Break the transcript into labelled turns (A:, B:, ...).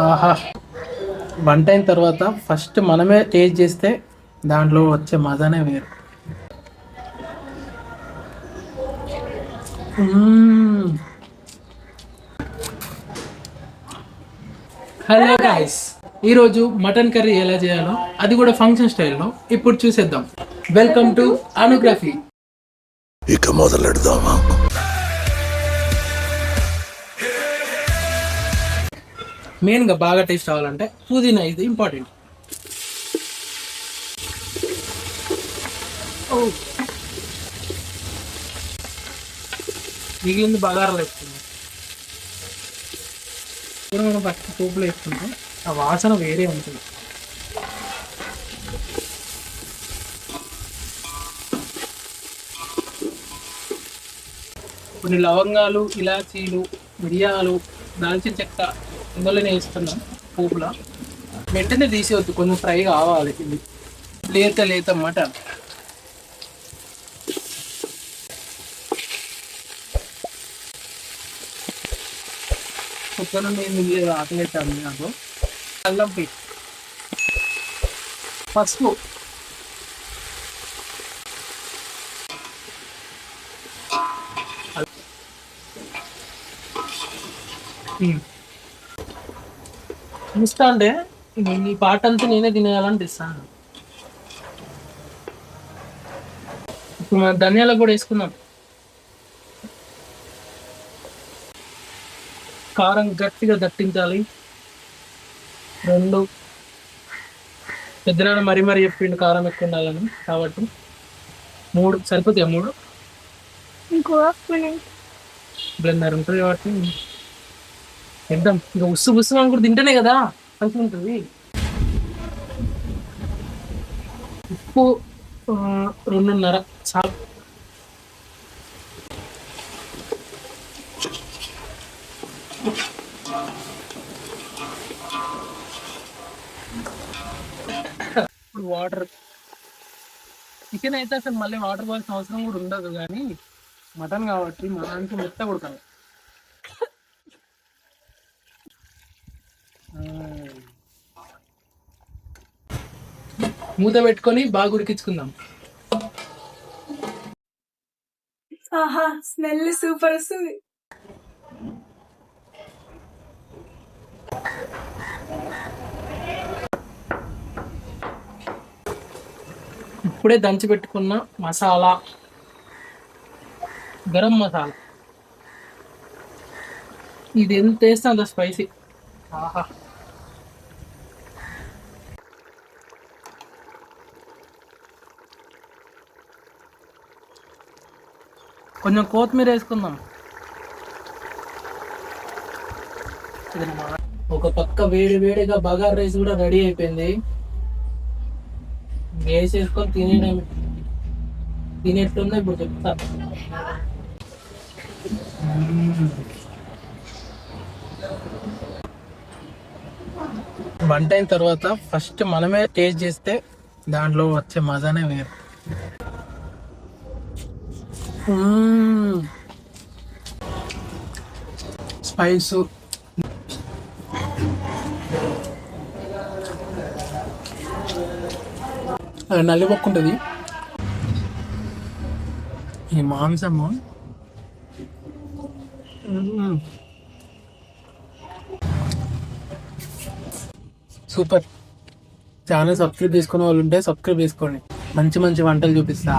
A: ఆహా, వంట అయిన తర్వాత ఫస్ట్ మనమే టేస్ట్ చేస్తే దాంట్లో వచ్చే మజానే వేరు. హలో గాయ్స్, ఈరోజు మటన్ కర్రీ ఎలా చేయాలో అది కూడా ఫంక్షన్ స్టైల్లో ఇప్పుడు చూసేద్దాం. వెల్కమ్ టు అనుగ్రఫీ.
B: ఇక మొదలెడదామా?
A: మెయిన్గా బాగా టేస్ట్ అవ్వాలంటే పుదీనా ఇది ఇంపార్టెంట్. మిగిలింది బగారాలు వేసుకుందాం. ఇప్పుడు మనం ఫస్ట్ పోపులో వేసుకుంటాం, ఆ వాసన వేరే ఉంటుంది. కొన్ని లవంగాలు, ఇలాచీలు, మిరియాలు, దాల్చిన చెక్క ఇందులోనే వేస్తున్నాం పోపులా. వెంటనే తీసేవద్దు, కొంచెం ఫ్రై కావాలి. ఇది లేత లేత మటన్. కుక్కర్ నేను ఆకలి అవుతాను నాకు. అల్లం పేస్ట్, పసుపు, ఇస్తా అంటే ఈ పాట అంతా నేనే తినేయాలనిపిస్తాను. ఇప్పుడు మన ధనియాలకు కూడా వేసుకుందాం. కారం గట్టిగా దట్టించాలి. 2 పెద్దనాన్న మరీ చెప్పిండు కారం ఎక్కువ ఉండాలని, కాబట్టి 3 సరిపోతాయి. 3 బ్లెండర్ ఉంటుంది కాబట్టి తింటాం. ఇంకా ఉస్సు అని కూడా తింటేనే కదా మంచిగా ఉంటుంది. ఉప్పు 2.5 చాలు. ఇప్పుడు వాటర్. చికెన్ అయితే అసలు మళ్ళీ వాటర్ పోవాల్సిన అవసరం కూడా ఉండదు, కానీ మటన్ కాబట్టి మటన్కి మెత్త కొడతాను. మూత పెట్టుకొని బాగా ఉడికించుకుందాం.
C: ఆహా, స్మెల్ సూపర్ వస్తుంది.
A: ఇప్పుడే దంచి పెట్టుకున్న మసాలా, గరం మసాలా, ఇది ఎంత వేస్తే అంత స్పైసీ. ఆహా, కొంచెం కొత్తిమీర వేసుకుందాం. ఒక పక్క వేడిగా బగారా రైస్ కూడా రెడీ అయిపోయింది. వేసేసుకొని తినేట్లుందో ఇప్పుడు చెప్తా. వంట అయిన తర్వాత ఫస్ట్ మనమే టేస్ట్ చేస్తే దాంట్లో వచ్చే మజానే వేరు. స్పైసు, నల్లి మొక్క ఉంటుంది, ఈ మాంసము సూపర్. ఛానల్ సబ్స్క్రైబ్ చేసుకునే వాళ్ళు ఉంటే సబ్స్క్రైబ్ చేసుకోండి. మంచి వంటలు చూపిస్తా.